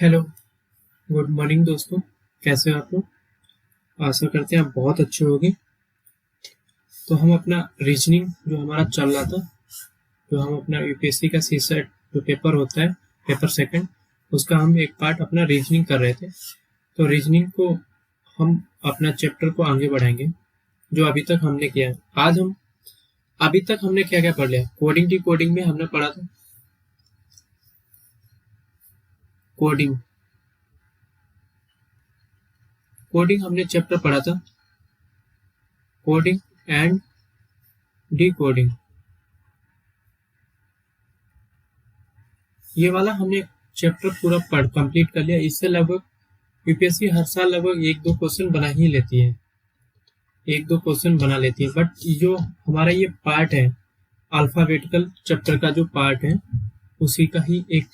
Hello, good morning दोस्तों। कैसे हो आप लोग? आशा करते हैं आप बहुत अच्छे होंगे। तो हम अपना रीजनिंग जो हमारा चल रहा था, जो हम अपना यूपीएससी का सी सेट जो पेपर होता है, पेपर सेकंड, उसका हम एक पार्ट अपना रीजनिंग कर रहे थे। तो रीजनिंग को हम अपना चैप्टर को आगे बढ़ाएंगे जो अभी तक हमने किया है। आज हम अभी तक हमने क्या क्या पढ़ लिया। कोडिंग डी कोडिंग में हमने पढ़ा था कोडिंग। कोडिंग हमने चैप्टर पढ़ा था कोडिंग एंड डी कोडिंग। ये वाला हमने चैप्टर पूरा पढ़ कंप्लीट कर लिया। इससे लगभग यूपीएससी हर साल लगभग एक दो क्वेश्चन बना ही लेती है, एक दो क्वेश्चन बना लेती है। बट जो हमारा ये पार्ट है, अल्फाबेटिकल चैप्टर का जो पार्ट है, उसी का ही एक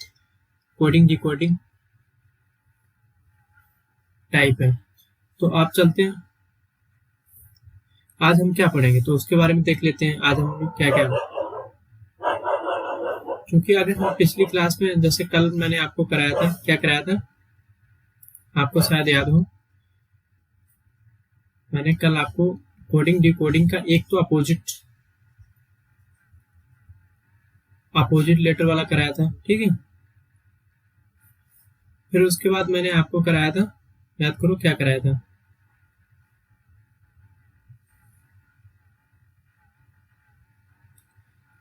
कोडिंग डिकोडिंग टाइप है। तो आप चलते हैं, आज हम क्या पढ़ेंगे तो उसके बारे में देख लेते हैं। आज हम क्या क्या, क्योंकि अगर हम पिछली क्लास में जैसे कल मैंने आपको कराया था, क्या कराया था आपको शायद याद हो। मैंने कल आपको कोडिंग डिकोडिंग का एक तो अपोजिट लेटर वाला कराया था, ठीक है। फिर उसके बाद मैंने आपको कराया था, याद करो क्या कराया था।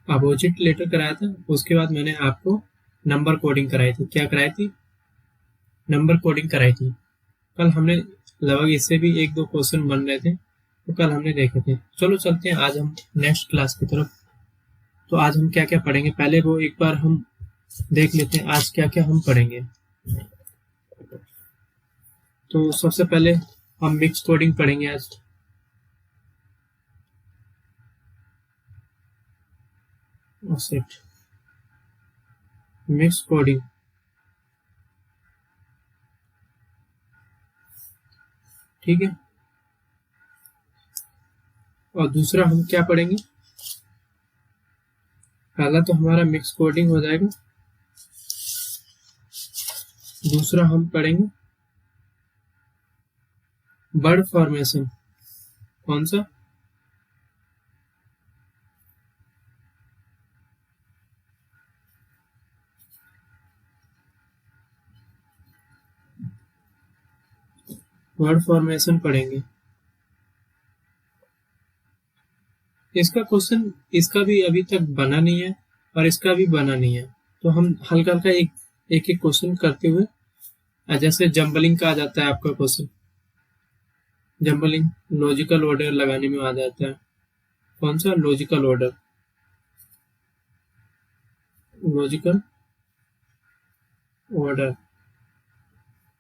अपोजिट लेटर कराया था। उसके बाद मैंने आपको नंबर कोडिंग कराई थी। क्या कराई थी? नंबर कोडिंग कराई थी। कल हमने लगभग इससे भी एक दो क्वेश्चन बन रहे थे, तो कल हमने देखे थे। चलो चलते हैं आज हम नेक्स्ट क्लास की तरफ। तो आज हम क्या क्या पढ़ेंगे पहले वो एक बार हम देख लेते हैं, आज क्या क्या हम पढ़ेंगे। तो सबसे पहले हम मिक्स कोडिंग पढ़ेंगे आज। मिक्स कोडिंग, ठीक है। और दूसरा हम क्या पढ़ेंगे, पहला तो हमारा मिक्स कोडिंग हो जाएगा। दूसरा हम पढ़ेंगे वर्ड फॉर्मेशन। कौन सा? वर्ड फॉर्मेशन पढ़ेंगे। इसका क्वेश्चन, इसका भी अभी तक बना नहीं है और इसका भी बना नहीं है। तो हम हल्का हल्का एक एक क्वेश्चन करते हुए, जैसे जम्बलिंग का आ जाता है आपका क्वेश्चन। जम्बलिंग लॉजिकल ऑर्डर लगाने में आ जाता है। कौन सा? Logical order. Logical order,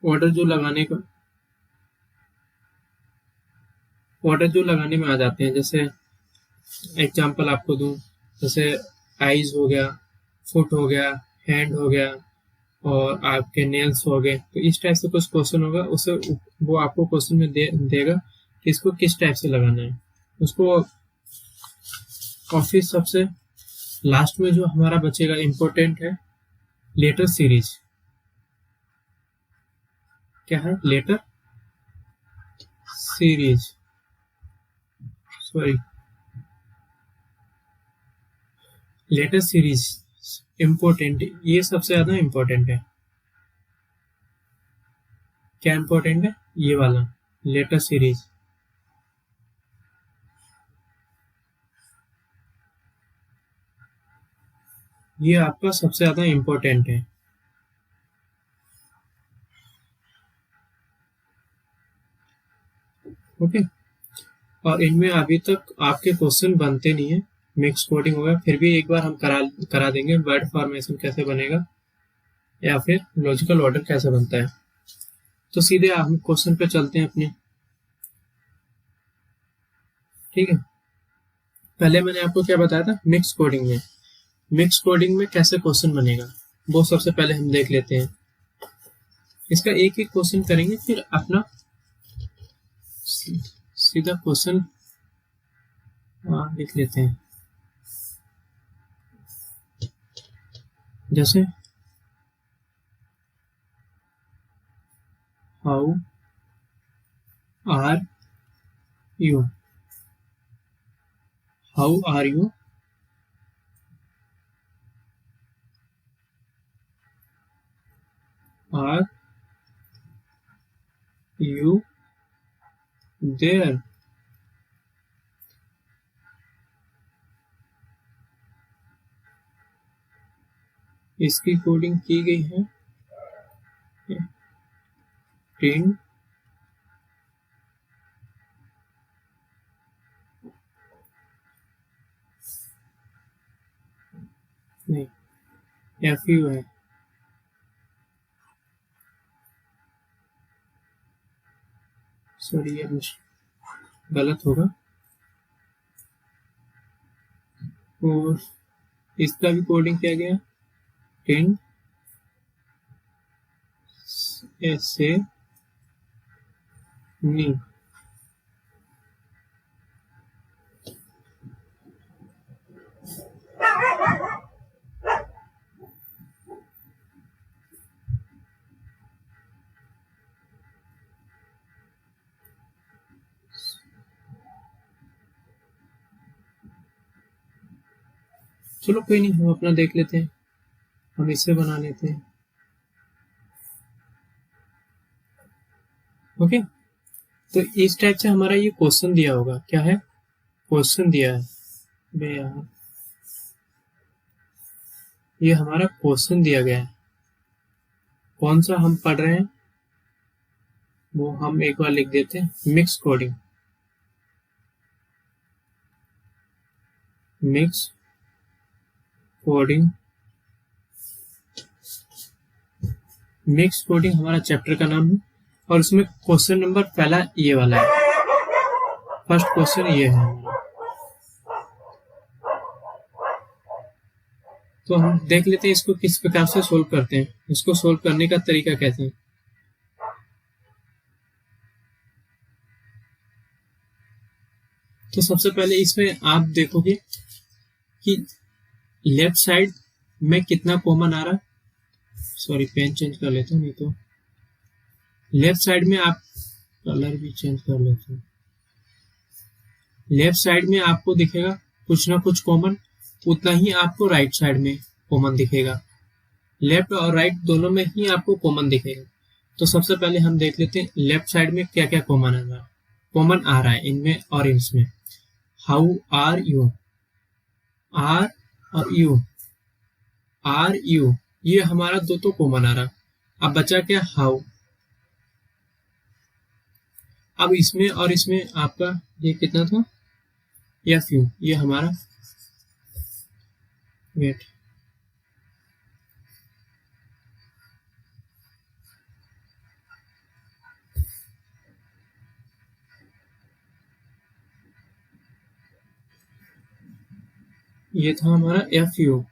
order जो लगाने का, ऑर्डर जो लगाने में आ जाते हैं। जैसे एग्जांपल आपको दूं, जैसे आईज हो गया, फुट हो गया, हैंड हो गया और आपके नेल्स हो गए। तो इस टाइप से कुछ क्वेश्चन होगा, उसे वो आपको क्वेश्चन में देगा कि इसको किस टाइप से लगाना है उसको। और फिर सबसे लास्ट में जो हमारा बचेगा इम्पोर्टेंट है लेटर सीरीज। क्या है? Letter series, sorry, letter series important, ये सबसे ज्यादा इम्पोर्टेंट है। क्या इम्पोर्टेंट है? ये वाला लेटर सीरीज। ये आपका सबसे ज्यादा इम्पोर्टेंट है। ओके। और इनमें अभी तक आपके क्वेश्चन बनते नहीं है। मिक्स कोडिंग होगा, फिर भी एक बार हम करा देंगे। वर्ड फॉर्मेशन कैसे बनेगा या फिर लॉजिकल ऑर्डर कैसे बनता है। तो सीधे हम क्वेश्चन पे चलते हैं अपने, ठीक है। पहले मैंने आपको क्या बताया था, मिक्स कोडिंग में, मिक्स कोडिंग में कैसे क्वेश्चन बनेगा वो सबसे पहले हम देख लेते हैं। इसका एक एक क्वेश्चन करेंगे, फिर अपना सीधा क्वेश्चन लिख लेते हैं। जैसे how are you, how are you, are you there. इसकी कोडिंग की गई है प्रिंट नहीं, एफ यू है, सॉरी ये गलत होगा। और इसका भी कोडिंग किया गया प्रिंट ऐसे नहीं। चलो कोई नहीं, हम अपना देख लेते हैं, हम इससे बना लेते हैं। ओके, तो इस टाइप से हमारा ये क्वेश्चन दिया होगा। क्या है? क्वेश्चन दिया है बे यार, ये हमारा क्वेश्चन दिया गया है। कौन सा हम पढ़ रहे हैं वो हम एक बार लिख देते हैं। Mix coding, mix coding, mix coding हमारा चैप्टर का नाम है और उसमें क्वेश्चन नंबर पहला ये वाला है, फर्स्ट क्वेश्चन ये है। तो हम देख लेते हैं इसको किस प्रकार से सोल्व करते हैं, इसको सोल्व करने का तरीका कैसे है। तो सबसे पहले इसमें आप देखोगे कि लेफ्ट साइड में कितना कॉमन आ रहा, सॉरी पेन चेंज कर लेता हूँ, नहीं तो लेफ्ट साइड में आप कलर भी चेंज कर लेते हैं। लेफ्ट साइड में आपको दिखेगा कुछ ना कुछ कॉमन, उतना ही आपको राइट साइड में कॉमन दिखेगा। लेफ्ट और राइट दोनों में ही आपको कॉमन दिखेगा। तो सबसे पहले हम देख लेते हैं लेफ्ट साइड में क्या क्या कॉमन आ रहा है इनमें और इसमें। हाउ आर यू, आर और यू, आर यू, ये हमारा दो तो कॉमन आ रहा। अब बचा क्या? हाउ। अब इसमें और इसमें आपका ये कितना था? एफ यू, ये हमारा वेट, ये था हमारा एफ यू,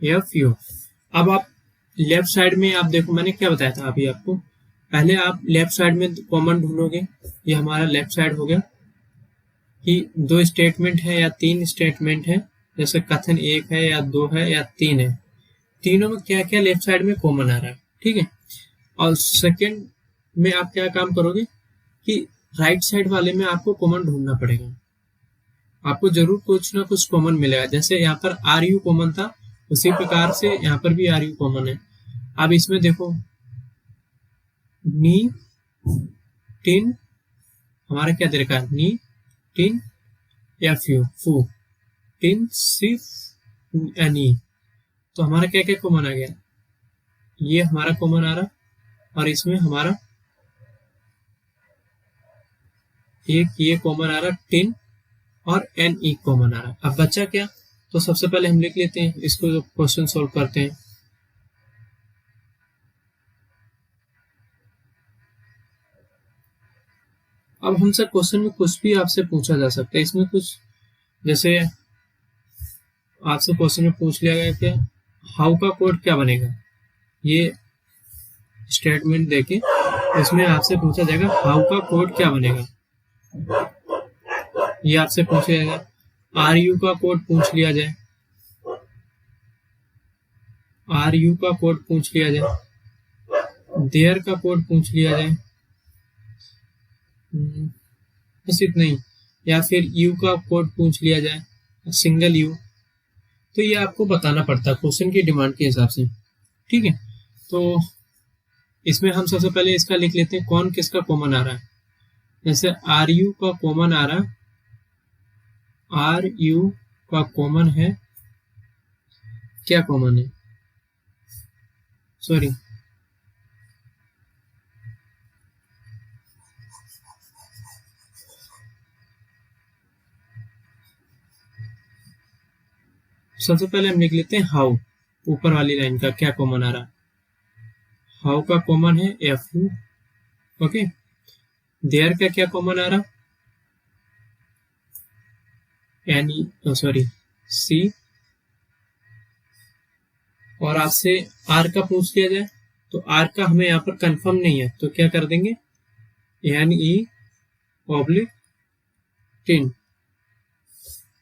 एफ यू। अब आप लेफ्ट साइड में आप देखो, मैंने क्या बताया था अभी आपको, पहले आप लेफ्ट साइड में कॉमन ढूंढोगे। ये हमारा लेफ्ट साइड हो गया कि दो स्टेटमेंट है या तीन स्टेटमेंट है, जैसे कथन एक है या दो है या तीन है, तीनों में क्या क्या लेफ्ट साइड में कॉमन आ रहा है, ठीक है। और सेकंड में आप क्या काम करोगे कि राइट साइड वाले में आपको कॉमन ढूंढना पड़ेगा। आपको जरूर कुछ ना कुछ कॉमन मिलेगा। जैसे यहाँ पर आर यू कॉमन था, उसी प्रकार से यहाँ पर भी आर यू कॉमन है। अब इसमें देखो नी टिन, हमारा क्या दे रखा है? नी टिन एफ यू, फू टिन सिफ नी। तो हमारा क्या क्या कॉमन आ गया? ये हमारा कॉमन आ रहा और इसमें हमारा एक ये कॉमन आ रहा, टिन और एन ई कॉमन आ रहा। अब बचा क्या? तो सबसे पहले हम लिख लेते हैं इसको, जो क्वेश्चन सोल्व करते हैं। अब हमसे क्वेश्चन में कुछ भी आपसे पूछा जा सकता है। इसमें कुछ जैसे आपसे क्वेश्चन में पूछ लिया गया कि हाउ का कोड क्या बनेगा, ये स्टेटमेंट देके इसमें आपसे पूछा जाएगा हाउ का कोड क्या बनेगा, ये आपसे पूछा जाएगा। आर यू का कोड पूछ लिया जाए, आर यू का कोड पूछ लिया जाए, देयर का कोड पूछ लिया जाए, बस इतना ही, या फिर यू का कोड पूछ लिया जाए, सिंगल यू। तो ये आपको बताना पड़ता है क्वेश्चन की डिमांड के हिसाब से, ठीक है। तो इसमें हम सबसे पहले इसका लिख लेते हैं कौन किसका कॉमन आ रहा है। जैसे आर यू का कॉमन आ रहा है, आर यू का कॉमन है, क्या कॉमन है, सॉरी सबसे पहले हम लिख लेते हैं हाउ, ऊपर वाली लाइन का क्या कॉमन आ रहा है। हाउ का कॉमन है एफ यू, ओके। देयर का क्या कॉमन आ रहा, एन ई, सॉरी सी। और आपसे आर का पूछ लिया जाए तो आर का हमें यहाँ पर कंफर्म नहीं है, तो क्या कर देंगे, एन ई ऑब्लिक 10।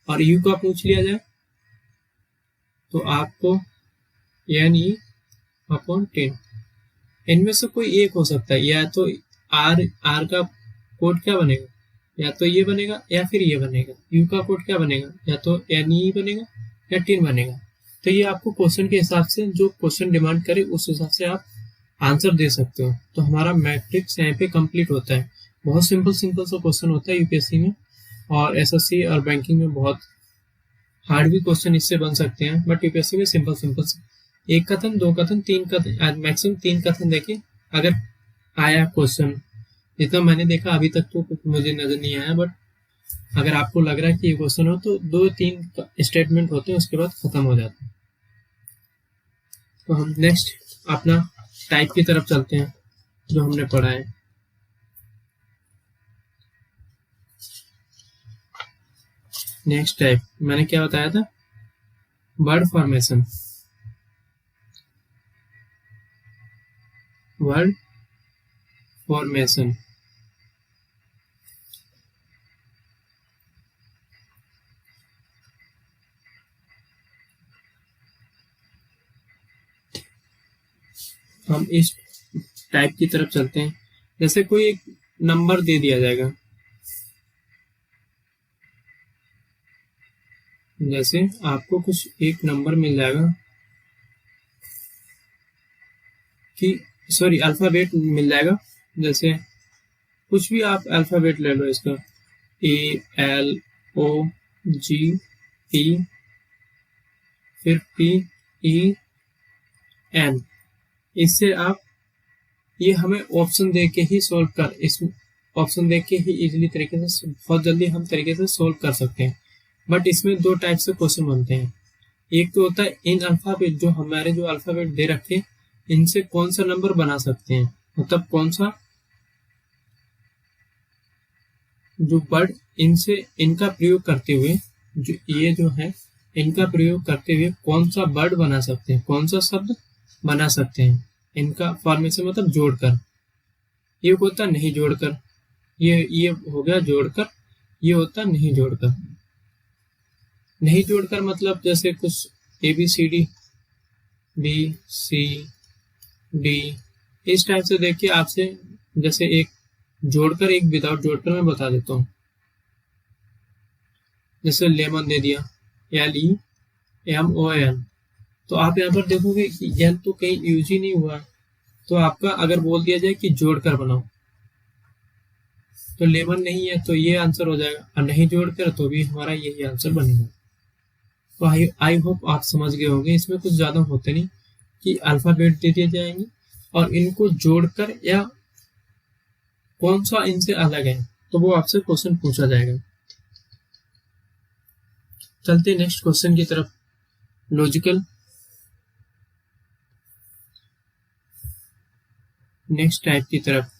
और यू का पूछ लिया जाए तो आपको एन ई अपॉन 10। इनमें से कोई एक हो सकता है, या तो आर आर का कोड क्या बनेगा, या तो ये बनेगा या फिर ये बनेगा। यू का कोड क्या बनेगा, या तो एन ई बनेगा या 10 बनेगा। तो ये आपको क्वेश्चन के हिसाब से, जो क्वेश्चन डिमांड करे उस हिसाब से आप आंसर दे सकते हो। तो हमारा मैट्रिक्स यहाँ पे कंप्लीट होता है। बहुत सिंपल सिंपल सा क्वेश्चन होता है यूपीएससी में, और एसएससी और बैंकिंग में बहुत हार्ड भी क्वेश्चन इससे बन सकते हैं, बट यूपीएससी में सिंपल सिंपल से एक कथन, दो कथन, तीन कथन, मैक्सिमम 3 कथन देके अगर आया क्वेश्चन, जितना मैंने देखा अभी तक तो कुछ मुझे नजर नहीं आया, बट अगर आपको लग रहा है कि ये क्वेश्चन हो तो 2-3 स्टेटमेंट होते हैं, उसके बाद खत्म हो जाता है। तो हम नेक्स्ट अपना टाइप की तरफ चलते हैं जो हमने पढ़ा है। नेक्स्ट टाइप मैंने क्या बताया था, वर्ड फॉर्मेशन। वर्ड फॉर्मेशन हम इस टाइप की तरफ चलते हैं। जैसे कोई एक नंबर दे दिया जाएगा, जैसे आपको कुछ एक नंबर मिल जाएगा कि, सॉरी अल्फाबेट मिल जाएगा। जैसे कुछ भी आप अल्फाबेट ले लो इसका, A L O G P, फिर पी ई एन। इससे आप, ये हमें ऑप्शन दे के ही सॉल्व कर, इस ऑप्शन दे के ही इजीली तरीके से, बहुत जल्दी हम तरीके से सॉल्व कर सकते हैं। बट इसमें 2 टाइप से क्वेश्चन बनते हैं। एक तो होता है इन अल्फाबेट, जो हमारे जो अल्फाबेट दे रखे इनसे कौन सा नंबर बना सकते हैं, मतलब कौन सा जो वर्ड इनसे, इनका प्रयोग करते हुए, जो ये जो है इनका प्रयोग करते हुए कौन सा वर्ड बना सकते हैं, कौन सा शब्द बना सकते हैं। इनका फॉर्मेशन मतलब जोड़कर, ये होता नहीं जोड़कर, ये हो गया जोड़कर, ये होता नहीं जोड़कर। नहीं जोड़कर मतलब जैसे कुछ A B C D, B C D, इस टाइप से देखिए आपसे, जैसे एक जोड़कर एक विदाउट जोड़कर मैं बता देता हूँ। जैसे लेमन दे दिया, L E M O N, तो आप यहाँ पर देखोगे कि एन तो कहीं यूज ही नहीं हुआ। तो आपका अगर बोल दिया जाए कि जोड़कर बनाओ, तो लेमन नहीं है तो ये आंसर हो जाएगा, और नहीं जोड़कर तो भी हमारा यही आंसर बनेगा। तो आई होप आप समझ गए होंगे। इसमें कुछ ज्यादा होते नहीं कि अल्फाबेट दे दिए जाएंगे और इनको जोड़कर, या कौन सा इनसे अलग है, तो वो आपसे क्वेश्चन पूछा जाएगा। चलते नेक्स्ट क्वेश्चन की तरफ। लॉजिकल, नेक्स्ट टाइप की तरफ।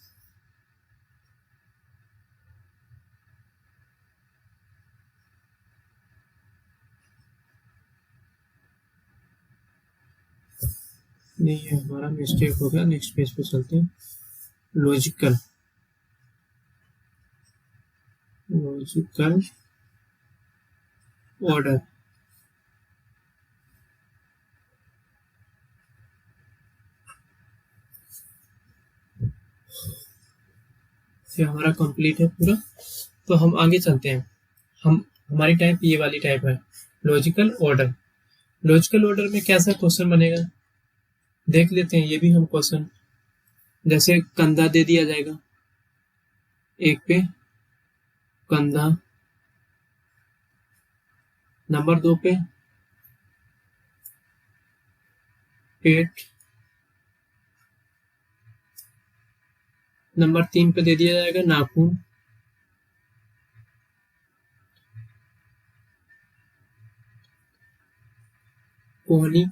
नहीं, ये हमारा मिस्टेक हो गया। नेक्स्ट पेज पे चलते हैं। Logical, logical order. ये हमारा कंप्लीट है पूरा। तो हम आगे चलते हैं। हमारी टाइप ये वाली टाइप है, लॉजिकल ऑर्डर। लॉजिकल ऑर्डर में कैसा क्वेश्चन बनेगा देख लेते हैं। ये भी हम क्वेश्चन, जैसे कंधा दे दिया जाएगा, एक पे कंधा, नंबर 2 पे पेट, नंबर 3 पे दे दिया जाएगा नाखून, कोहनी,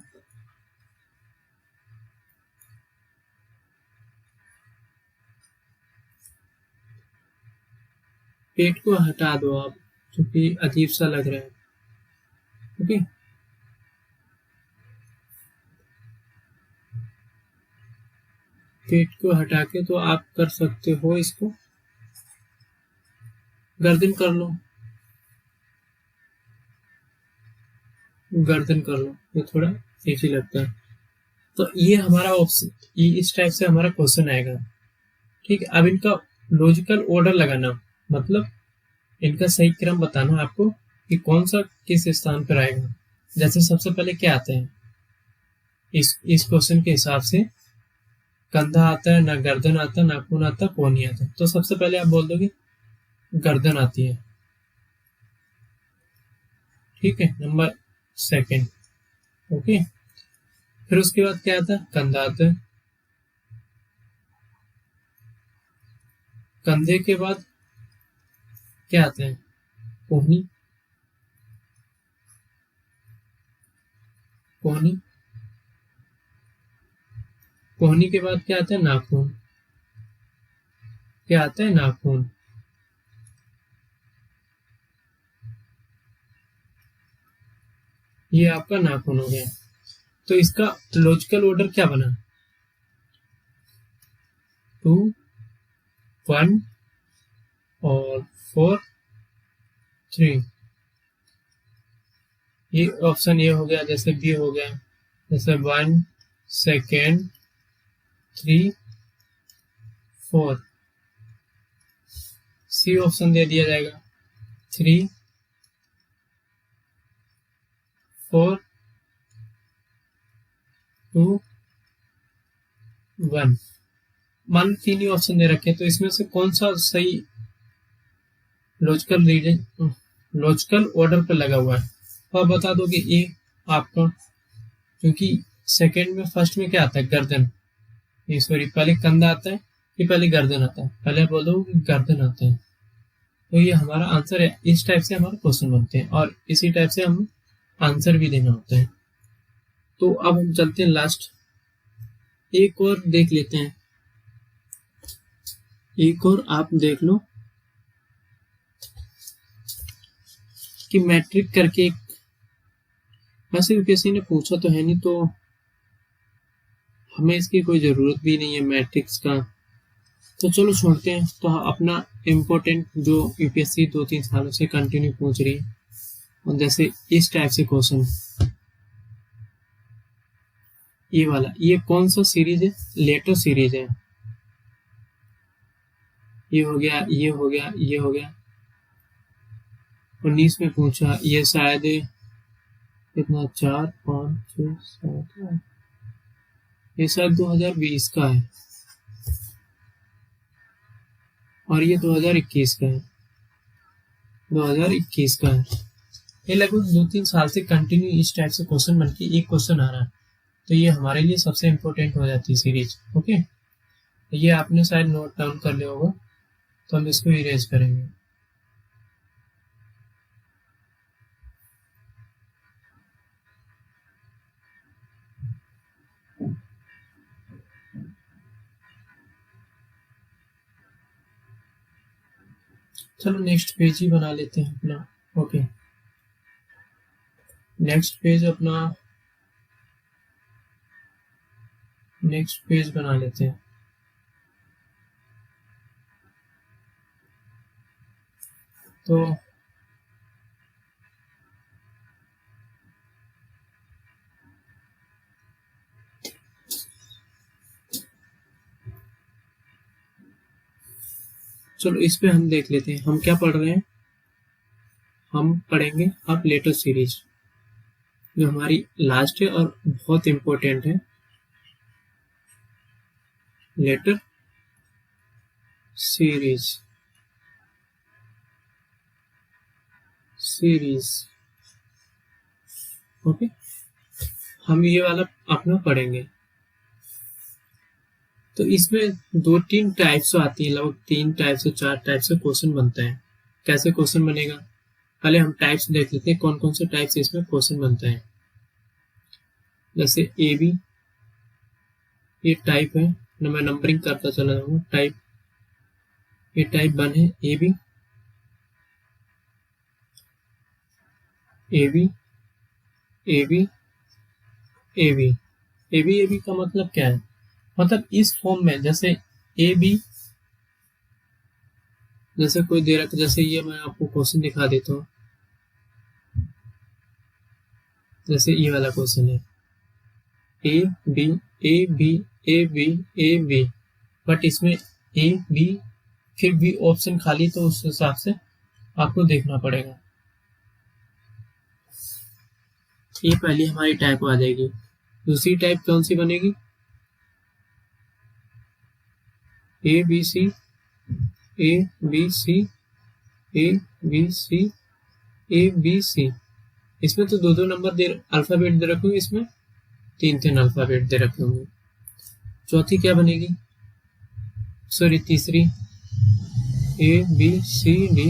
पेट को हटा दो आप क्योंकि अजीब सा लग रहा है। ओके, पेट को हटा के तो आप कर सकते हो इसको, गर्दन कर लो, गर्दन कर लो, ये थोड़ा इजी लगता है। तो ये हमारा ऑप्शन, ये इस टाइप से हमारा क्वेश्चन आएगा। ठीक है, अब इनका लॉजिकल ऑर्डर लगाना, मतलब इनका सही क्रम बताना आपको कि कौन सा किस स्थान पर आएगा। जैसे सबसे पहले क्या आते हैं इस क्वेश्चन के हिसाब से, कंधा आता है, ना गर्दन आता, नाखून आता, कोहनी आता। तो सबसे पहले आप बोल दोगे गर्दन आती है। ठीक है, नंबर सेकंड। ओके, फिर उसके बाद क्या आता है, कंधा आता है। कंधे के बाद क्या आता है, कोहनी, कोहनी, कोहनी के बाद क्या आता है, नाखून, क्या आता है, नाखून। ये आपका नाखून हो गया। तो इसका लॉजिकल ऑर्डर क्या बना, 2, 1 और 4, 3। ये ऑप्शन ये हो गया, जैसे बी हो गया, जैसे 1 सेकेंड 3 4। सी ऑप्शन दे दिया जाएगा, 3 4 2 1। मान लो 3 ही ऑप्शन दे रखे, तो इसमें से कौन सा सही लॉजिकल रीजन, लॉजिकल ऑर्डर पर लगा हुआ है, तो आप बता दोगे ए आपका, क्योंकि सेकंड में, फर्स्ट में क्या आता है, गर्दन, ये सॉरी, पहले कंधा आता है कि पहले गर्दन आता है, पहले बोलो कि गर्दन आता है। तो ये हमारा आंसर है। इस टाइप से हमारे क्वेश्चन बनते हैं और इसी टाइप से हम आंसर भी देना होता है। तो अब हम चलते हैं लास्ट, एक और देख लेते हैं, एक और आप देख लो कि मैट्रिक करके एक, वैसे यूपीएससी ने पूछा तो है नहीं, तो हमें इसकी कोई ज़रूरत भी नहीं है मैट्रिक्स का, तो चलो छोड़ते हैं। तो अपना इम्पोर्टेंट जो यूपीएससी 2-3 सालों से कंटिन्यू पूछ रही है, और जैसे इस टाइप से क्वेश्चन, ये वाला, ये कौन सा सीरीज है, लेटर सीरीज है। ये हो गया, ये हो गया, ये हो गया, 19 में पूछा, ये शायद कितना, 4 5 6 7 8, ये शायद 2020 का है, और ये 2021 का है, 2021 का है। ये लगभग 2-3 साल से कंटिन्यू इस टाइप से क्वेश्चन बन के एक क्वेश्चन आ रहा है, तो ये हमारे लिए सबसे इम्पोर्टेंट हो जाती है सीरीज। ओके, ये आपने शायद नोट डाउन कर लिया होगा, तो हम इसको इरेज करेंगे। चलो नेक्स्ट पेज ही बना लेते हैं अपना। ओके, नेक्स्ट पेज अपना, नेक्स्ट पेज बना लेते हैं। तो चलो इस पे हम देख लेते हैं हम क्या पढ़ रहे हैं। हम पढ़ेंगे अब लेटर सीरीज, जो हमारी लास्ट है और बहुत इंपॉर्टेंट है। लेटर सीरीज ओके, हम ये वाला अपना पढ़ेंगे। तो इसमें 2-3 टाइप्स आती है, लगभग 3 टाइप से 4 टाइप से क्वेश्चन बनता है। कैसे क्वेश्चन बनेगा, पहले हम टाइप्स देख लेते हैं कौन कौन से टाइप से इसमें क्वेश्चन बनता है। जैसे ए बी, ये टाइप है ना, मैं नंबरिंग करता चला जाऊंगा। टाइप, ये टाइप 1 है A B, A B, A B, A B, A B, A B का मतलब क्या है, मतलब इस फॉर्म में जैसे ए बी, जैसे कोई दे रखा, जैसे ये मैं आपको क्वेश्चन दिखा देता हूँ। जैसे ये वाला क्वेश्चन है A B, A B, A B, A B, but इसमें ए बी फिर भी ऑप्शन खाली, तो उस हिसाब से आपको देखना पड़ेगा। ये पहली हमारी टाइप आ जाएगी। दूसरी टाइप कौन सी बनेगी, A B C, A B C, A B C, A B C. इसमें तो 2-2 नंबर दे, अल्फाबेट दे रखे होंगे, इसमें 3-3 अल्फाबेट दे रखे होंगे। चौथी क्या बनेगी, सॉरी तीसरी, A B C D,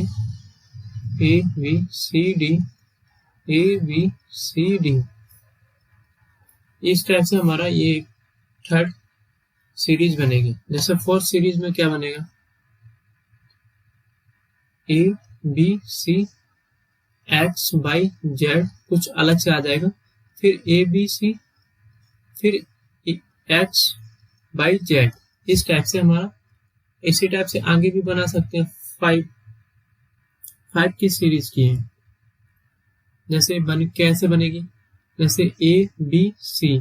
A B C D, A B C D. इस टाइप से हमारा ये थर्ड सीरीज बनेगी। जैसे फोर्थ सीरीज में क्या बनेगा, A B C X Y Z, कुछ अलग से आ जाएगा, फिर ए बी सी, फिर एक्स वाई जेड। इस टाइप से हमारा, इसी टाइप से आगे भी बना सकते हैं। 5 की सीरीज की है। जैसे कैसे बनेगी, जैसे ए बी सी,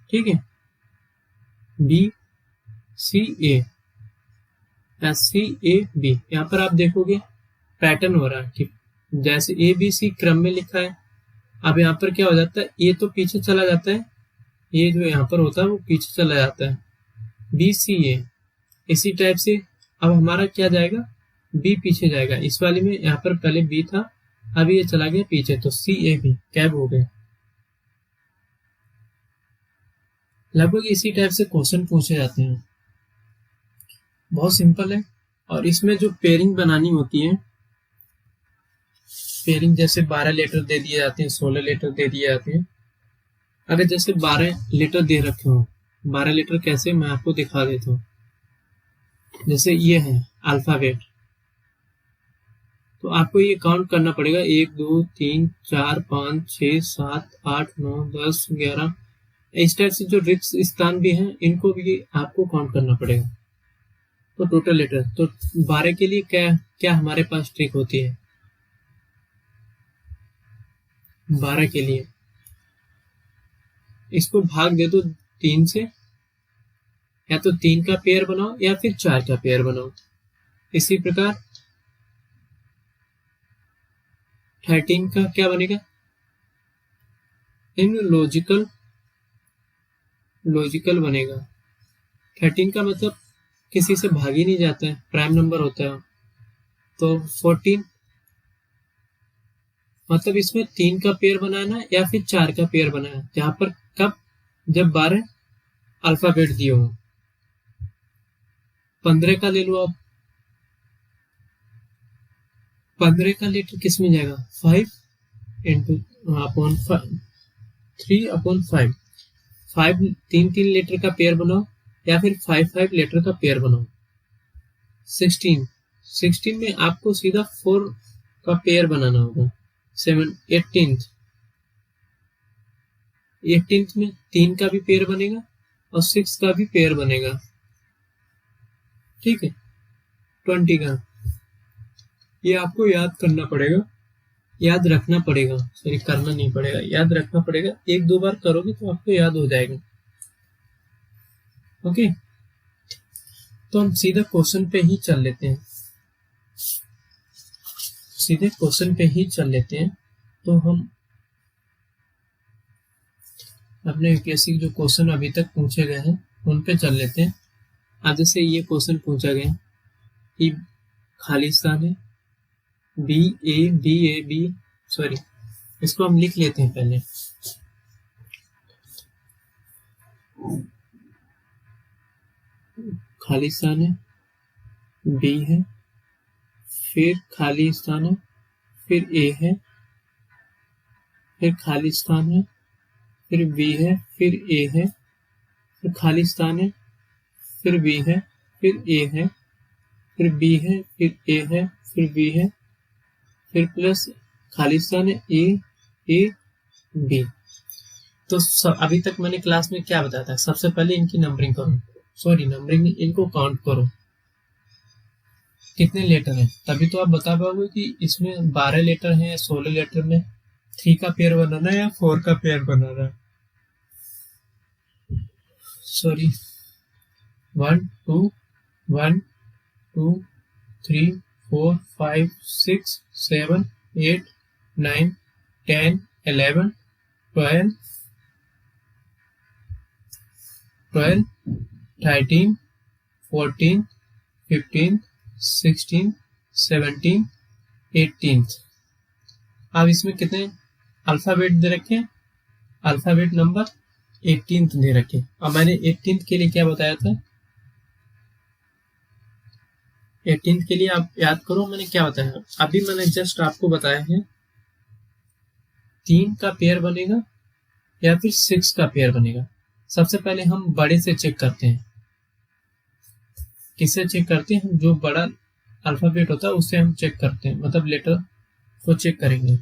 ठीक है, B C A, C A B. यहाँ पर आप देखोगे पैटर्न हो रहा है, ठीक, जैसे ए बी सी क्रम में लिखा है। अब यहाँ पर क्या हो जाता है, ए तो पीछे चला जाता है, ये जो यहाँ पर होता है वो पीछे चला जाता है, बी सी ए। इसी टाइप से अब हमारा क्या जाएगा, बी पीछे जाएगा। इस वाले में यहाँ पर पहले बी था, अभी ये चला गया पीछे, तो सी ए बी कैब हो गया। लगभग इसी टाइप से क्वेश्चन पूछे जाते हैं। बहुत सिंपल है। और इसमें जो पेयरिंग बनानी होती है, पेयरिंग जैसे 12 लेटर दे दिए जाते हैं, 16 लेटर दे दिए जाते हैं। अगर जैसे 12 लेटर दे रखे हो, 12 लेटर कैसे, मैं आपको दिखा देता हूँ। जैसे ये है अल्फाबेट, तो आपको ये काउंट करना पड़ेगा, 1 2 3 4 5 6 7 8 9 10 11। इस टाइप से जो रिक्त स्थान भी हैं, इनको भी आपको काउंट करना पड़ेगा। तो टोटल लेटर, तो 12 के लिए क्या क्या हमारे पास ट्रिक होती है। 12 के लिए इसको भाग दे दो 3 से, या तो 3 का पेयर बनाओ या फिर 4 का पेयर बनाओ। इसी प्रकार 13 का क्या बनेगा, इन लॉजिकल बनेगा। 13 का मतलब किसी से भाग ही नहीं जाता है, प्राइम नंबर होता है। तो 14 मतलब इसमें 3 का पेयर बनाना या फिर 4 का पेयर बनाना, जहां पर कब, जब 12 अल्फाबेट दिए हो। 15 का ले लो आप, 15 का लेटर किस में जाएगा, 5 इंटू अपॉन 3/5। 5 3 लेटर का पेयर बनाओ या फिर 5 लेटर का पेयर बनाओ। 16 में आपको सीधा 4 का पेयर बनाना होगा। 18th में 3 का भी पेयर बनेगा और 6 का भी पेयर बनेगा, ठीक है। 20 का, ये आपको याद करना पड़ेगा, याद रखना पड़ेगा, सॉरी करना नहीं पड़ेगा, याद रखना पड़ेगा। 1-2 बार करोगे तो आपको याद हो जाएगा। ओके, तो हम सीधा क्वेश्चन पे ही चल लेते हैं। सीधे क्वेश्चन पे ही चल लेते हैं। तो हम अपने यूपीएससी के जो क्वेश्चन अभी तक पूछे गए हैं उन पे चल लेते हैं। आज से ये क्वेश्चन पूछा गया कि खालिस्तान है बी सॉरी, इसको हम लिख लेते हैं पहले। खालिस्तान है, बी है, फिर खालिस्तान है, फिर ए है, फिर खालिस्तान है, फिर बी है, फिर ए है, फिर खालिस्तान है, फिर बी है, फिर ए है, फिर बी है, फिर ए है, फिर बी है, फिर प्लस खालिस्तान है, ए बी। तो अभी तक मैंने क्लास में क्या बताया था, सबसे पहले इनकी नंबरिंग करो, सॉरी नंबरिंग नहीं, इनको काउंट करो कितने लेटर हैं, तभी तो आप बता पाओगे कि इसमें 12 लेटर हैं या 16 लेटर में 3 का पेयर बनाना है या 4 का पेयर बनाना है। सॉरी 1 2 1 2 3 4 5 6 7 8 9 10 11 12 13 14 15 16 17 18। अब इसमें कितने अल्फाबेट दे रखे हैं, अल्फाबेट नंबर 18 दे रखे। अब मैंने 18 के लिए क्या बताया था, 18 के लिए आप याद करो मैंने क्या बताया। अभी मैंने जस्ट आपको बताया है 3 का पेयर बनेगा या फिर 6 का पेयर बनेगा। सबसे पहले हम बड़े से चेक करते हैं। किससे चेक करते हैं, जो बड़ा अल्फाबेट होता है उससे हम चेक करते हैं, मतलब लेटर को चेक करेंगे।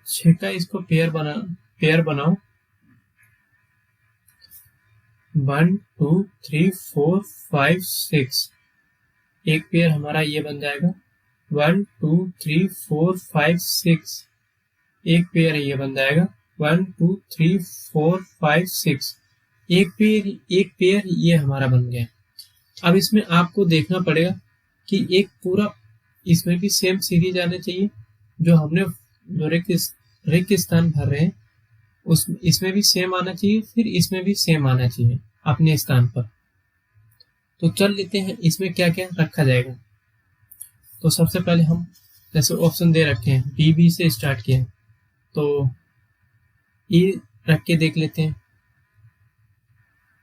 छह का इसको पेयर बनाओ 1 2 3 4 5 6। एक पेयर हमारा ये बन जाएगा 1 2 3 4 5 6। एक पेयर ये बन जाएगा 1 2 3 4 5 6। एक पेयर ये हमारा बन गया। अब इसमें आपको देखना पड़ेगा कि एक पूरा इसमें भी सेम सीरीज आने चाहिए, जो हमने जो रिक्त स्थान भर रहे हैं उस इसमें भी सेम आना चाहिए, फिर इसमें भी सेम आना चाहिए अपने स्थान पर। तो चल लेते हैं इसमें क्या क्या रखा जाएगा। तो सबसे पहले हम जैसे ऑप्शन दे रखे हैं बी से स्टार्ट किया, तो ए रख के देख लेते हैं।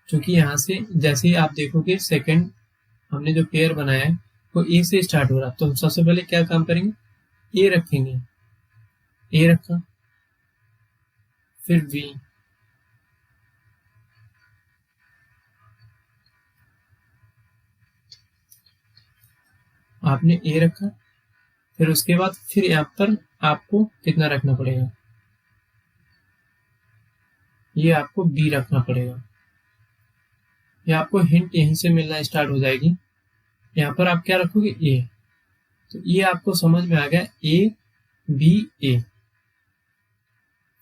क्योंकि यहाँ से जैसे ही आप देखोगे सेकंड हमने जो पेयर बनाया है वो ए से स्टार्ट हो रहा, तो हम सबसे पहले क्या काम करेंगे, ए रखेंगे। ए रखा, फिर बी, आपने ए रखा, फिर उसके बाद फिर यहाँ पर आपको कितना रखना पड़ेगा, ये आपको बी रखना पड़ेगा। ये आपको हिंट यहीं से मिलना स्टार्ट हो जाएगी। यहाँ पर आप क्या रखोगे, ए। तो ये आपको समझ में आ गया, ए बी ए,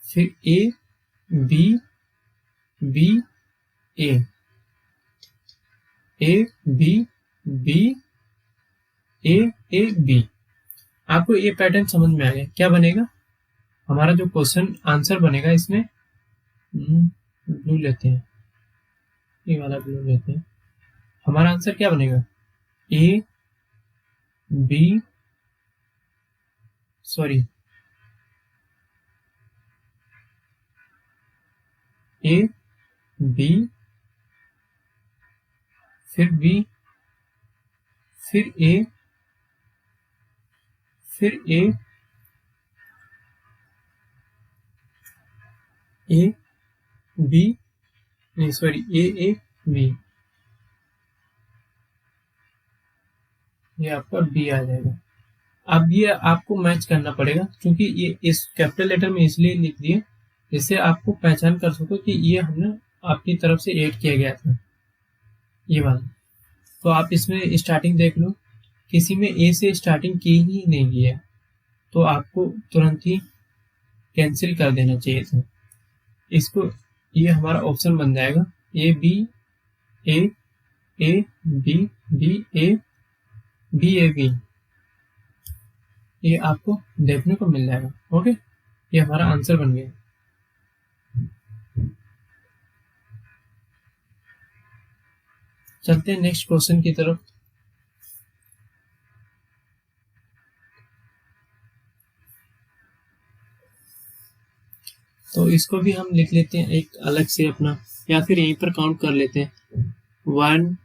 फिर A B B A, A B B A B. आपको ये पैटर्न समझ में आ गया। क्या बनेगा हमारा जो क्वेश्चन आंसर बनेगा, इसमें ब्लू लेते हैं, ये वाला ब्लू लेते हैं। हमारा आंसर क्या बनेगा, A B sorry A B, फिर बी, फिर ए, फिर ए बी, नहीं सॉरी ए बी, ये आपका बी आ जाएगा। अब ये आपको मैच करना पड़ेगा, क्योंकि ये इस कैपिटल लेटर में इसलिए लिख दिए जिससे आपको पहचान कर सको कि ये हमने आपकी तरफ से ऐड किया गया था, ये वाला। तो आप इसमें स्टार्टिंग देख लो, किसी में ए से स्टार्टिंग की ही नहीं गई है, तो आपको तुरंत ही कैंसिल कर देना चाहिए था इसको। ये हमारा ऑप्शन बन जाएगा A B A B B A B. ये आपको देखने को मिल जाएगा। ओके, ये हमारा आंसर बन गया। चलते हैं नेक्स्ट क्वेश्चन की तरफ। तो इसको भी हम लिख लेते हैं एक अलग से अपना, या फिर यहीं पर काउंट कर लेते हैं। 1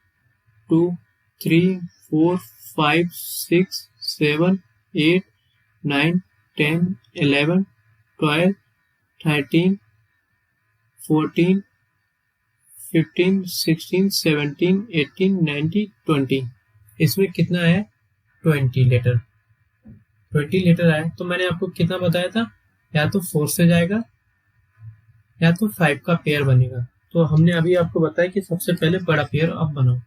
2 3 4 5 6 7 8 9 10 11 12 13 14 15 16 17 18 19 20। इसमें कितना है? 20 लीटर। 20 लीटर आया। तो मैंने आपको कितना बताया था, या तो 4 से जाएगा या तो 5 का पेयर बनेगा। तो हमने अभी आपको बताया कि सबसे पहले बड़ा पेयर आप बनाओ।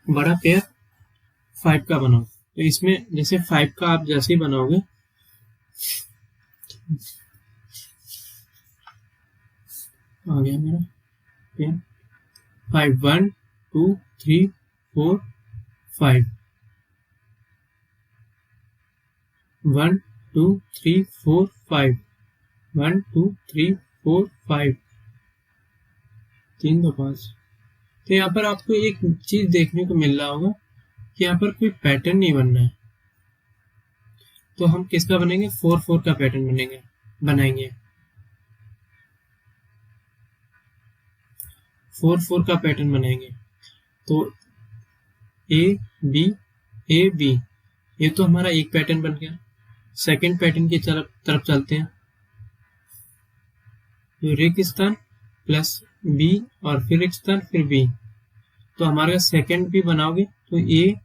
बड़ा पेयर 5 का बनाओ। तो इसमें जैसे 5 का आप जैसे ही बनाओगे, आ गया मेरा पेयर 5 1 2 3 4 5 1 2 3 4 5 1 2 3 4 5 3 2 5। तो यहाँ पर आपको एक चीज देखने को मिल रहा होगा कि यहाँ पर कोई पैटर्न नहीं बनना है। तो हम किसका बनेंगे? 4 4 का पैटर्न बनाएंगे 4 4 का पैटर्न बनाएंगे। तो ए बी, ये तो हमारा एक पैटर्न बन गया। सेकंड पैटर्न की तरफ चलते हैं। तो रेगिस्तान प्लस बी और फिर रेगिस्तान फिर बी। तो हमारा सेकंड भी बनाओगे तो ए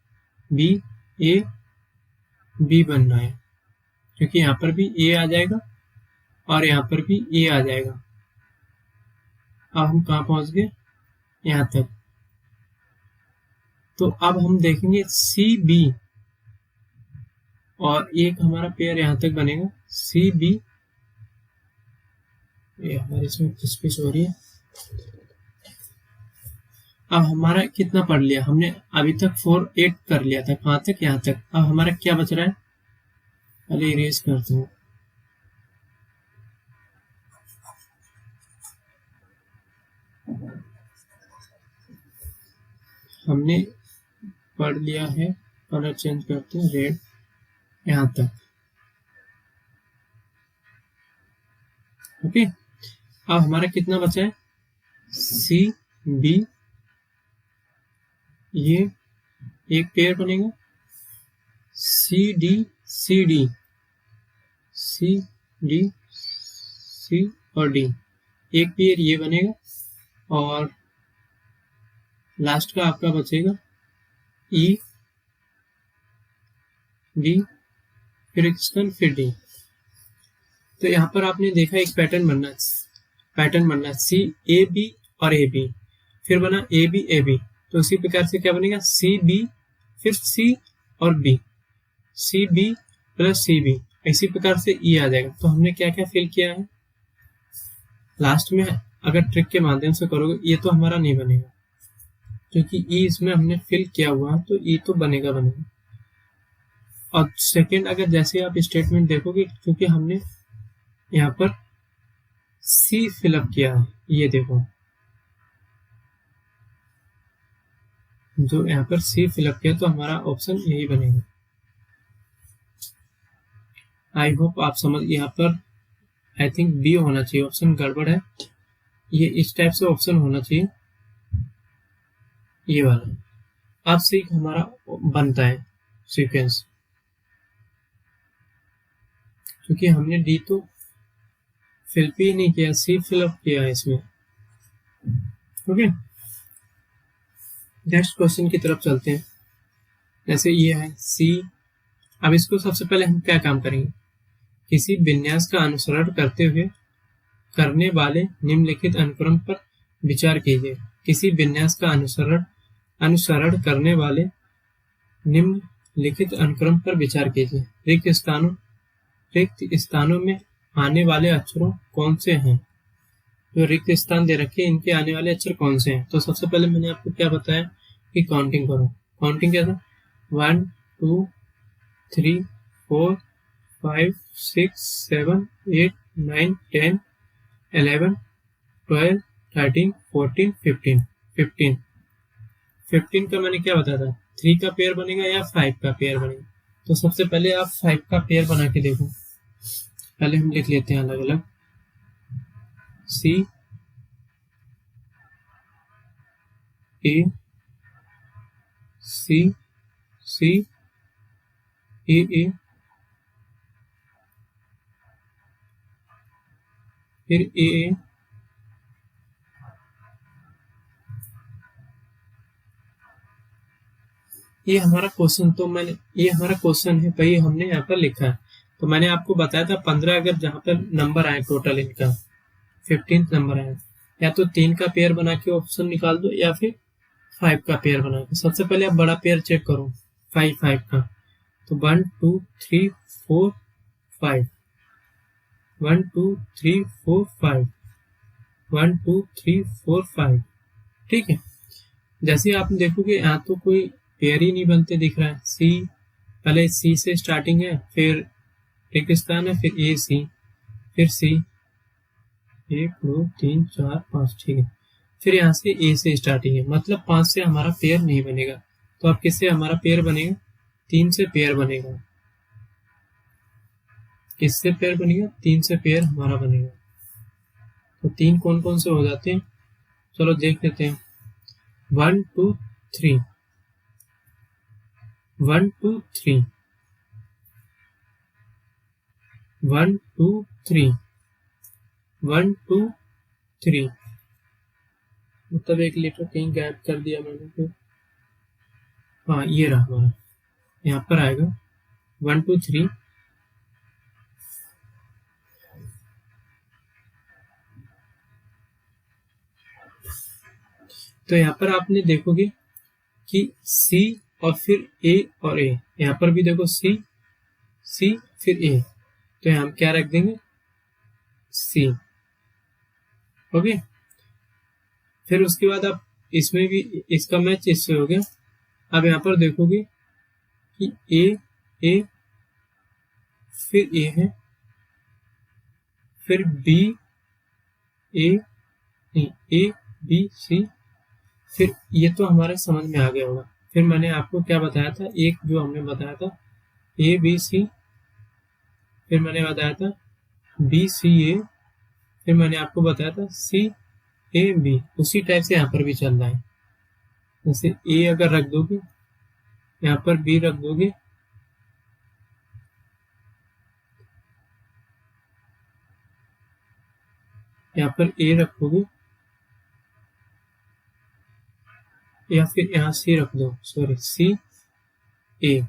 बी बनना है, क्योंकि यहाँ पर भी ए आ जाएगा और यहाँ पर भी ए आ जाएगा। अब हम कहाँ पहुंच गए? यहाँ तक। तो अब हम देखेंगे सी बी, और एक हमारा पेयर यहाँ तक बनेगा सी बी। ये हमारे इसमें किस हो रही है। अब हमारा कितना पढ़ लिया हमने? अभी तक 4 8 कर लिया था। कहाँ तक? यहाँ तक। अब हमारा क्या बच रहा है? पहले इरेज करता हूँ। हमने पढ़ लिया है, कलर चेंज करते हैं, रेड यहाँ तक। ओके, अब हमारा कितना बचा है? सी बी, ये एक पेयर बनेगा। सी डी सी और डी, एक पेयर ये बनेगा। और लास्ट का आपका बचेगा ई डी फिर डी। तो यहाँ पर आपने देखा एक पैटर्न बनना है सी ए बी और ए बी, फिर बना ए बी। तो इसी प्रकार से क्या बनेगा? सी बी फिर सी और B, C B plus C B. इसी प्रकार से ई आ जाएगा। तो हमने क्या क्या फिल किया है? लास्ट में अगर ट्रिक के माध्यम से करोगे ये तो हमारा नहीं बनेगा, क्योंकि ई इसमें हमने फिल किया हुआ है, तो ई तो बनेगा। और सेकंड, अगर जैसे आप स्टेटमेंट देखोगे, क्योंकि हमने यहाँ पर सी फिलअप किया है, ये देखो जो यहाँ पर सी फिलअप किया, तो हमारा ऑप्शन यही बनेगा। आई होप आप समझ। यहाँ पर आई थिंक बी होना चाहिए, ऑप्शन गड़बड़ है। ये इस टाइप से ऑप्शन होना चाहिए, ये वाला। अब से हमारा बनता है सीक्वेंस, क्योंकि हमने डी तो फिल भी नहीं किया, सी फिलअप किया है इसमें। ओके, नेक्स्ट क्वेश्चन की तरफ चलते हैं। जैसे ये है सी। अब इसको सबसे पहले हम क्या काम करेंगे किसी विन्यास का अनुसरण करते हुए करने वाले निम्नलिखित अनुक्रम पर विचार कीजिए। किसी विन्यास का अनुसरण करने वाले निम्नलिखित अनुक्रम पर विचार कीजिए। रिक्त स्थानों में आने वाले अक्षरों कौन से हैं? जो रिक्त स्थान दे रखे हैं इनके आने वाले अक्षर कौन से हैं? तो सबसे पहले मैंने आपको क्या बताया कि काउंटिंग करो। काउंटिंग क्या था? 1 2 3 4 5 6 7 8 9 10 11 12 13 14 15 15 का मैंने क्या बताया था? 3 का पेयर बनेगा या 5 का पेयर बनेगा? तो सबसे पहले आप 5 का पेयर बना के देखो। पहले हम लिख लेते हैं अलग अलग। C A C C A A फिर A A ये हमारा क्वेश्चन है भाई, हमने यहाँ पर लिखा है। तो मैंने आपको बताया था 15 अगर जहाँ पर नंबर आए टोटल इनका 15 नंबर आए, या तो 3 का पेयर बना के ऑप्शन निकाल दो या फिर 5 का पेयर बना के। सबसे पहले आप बड़ा पेयर चेक करो 5 का। तो 1 2 3 4 5 1 2 3 4 5 1 2 3 4 5। ठीक है, जैसे आप देखोगे यहाँ तो कोई पेयर ही नहीं बनते दिख रहा है। सी पहले सी से स्टार्टिंग है, फिर रेगिस्तान है, फिर ए सी, फिर सी 1 2 3 4 5। ठीक है, फिर यहाँ से ए से स्टार्टिंग है, मतलब 5 से हमारा पेयर नहीं बनेगा। तो अब किससे हमारा पेयर बनेगा? 3 से पेयर बनेगा। किससे पेयर बनेगा? 3 से पेयर हमारा बनेगा। तो 3 कौन कौन से हो जाते हैं? चलो देख लेते हैं। 1 2 3 1 2 3 1 2 3 1 2 3। मतलब एक लीटर कहीं गायब कर दिया मैंने तो। हाँ ये रहा हमारा, यहाँ पर आएगा 1 2 3। तो यहाँ पर आपने देखोगे कि C और फिर A और A, यहाँ पर भी देखो C फिर A, तो यहाँ हम क्या रख देंगे? C। ओके, फिर उसके बाद आप इसमें भी इसका मैच इससे हो गया। अब यहाँ पर देखोगे कि A फिर A है, फिर B A B C, फिर ये तो हमारे समझ में आ गया होगा। फिर मैंने आपको क्या बताया था, एक जो हमने बताया था A B C, फिर मैंने बताया था B C A, फिर मैंने आपको बताया था C A B। उसी टाइप से यहाँ पर भी चल रहा है। जैसे A अगर रख दोगे, यहाँ पर B रख दोगे, यहाँ पर A रखोगे, या फिर यहाँ C रख दो, सॉरी C A।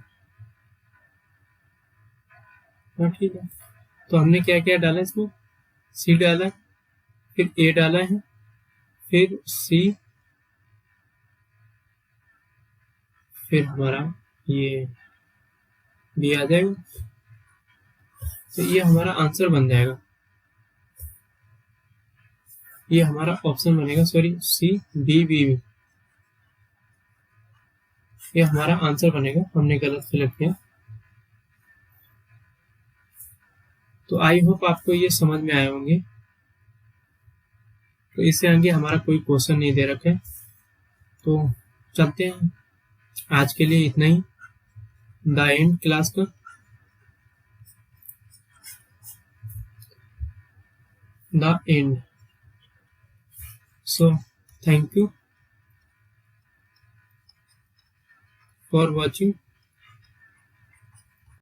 हाँ ठीक है, तो हमने क्या क्या डाला इसमें? C डाला, फिर A डाला है, फिर C, फिर हमारा ये B आ जाएगा। तो ये हमारा आंसर बन जाएगा, ये हमारा ऑप्शन बनेगा, sorry C B B B, ये हमारा आंसर बनेगा। हमने गलत सिलेक्ट किया। तो आई होप आपको ये समझ में आए होंगे। तो इससे आगे हमारा कोई क्वेश्चन नहीं दे रखा है, तो चलते हैं। आज के लिए इतना ही, द एंड क्लास का। The end. So thank you for watching.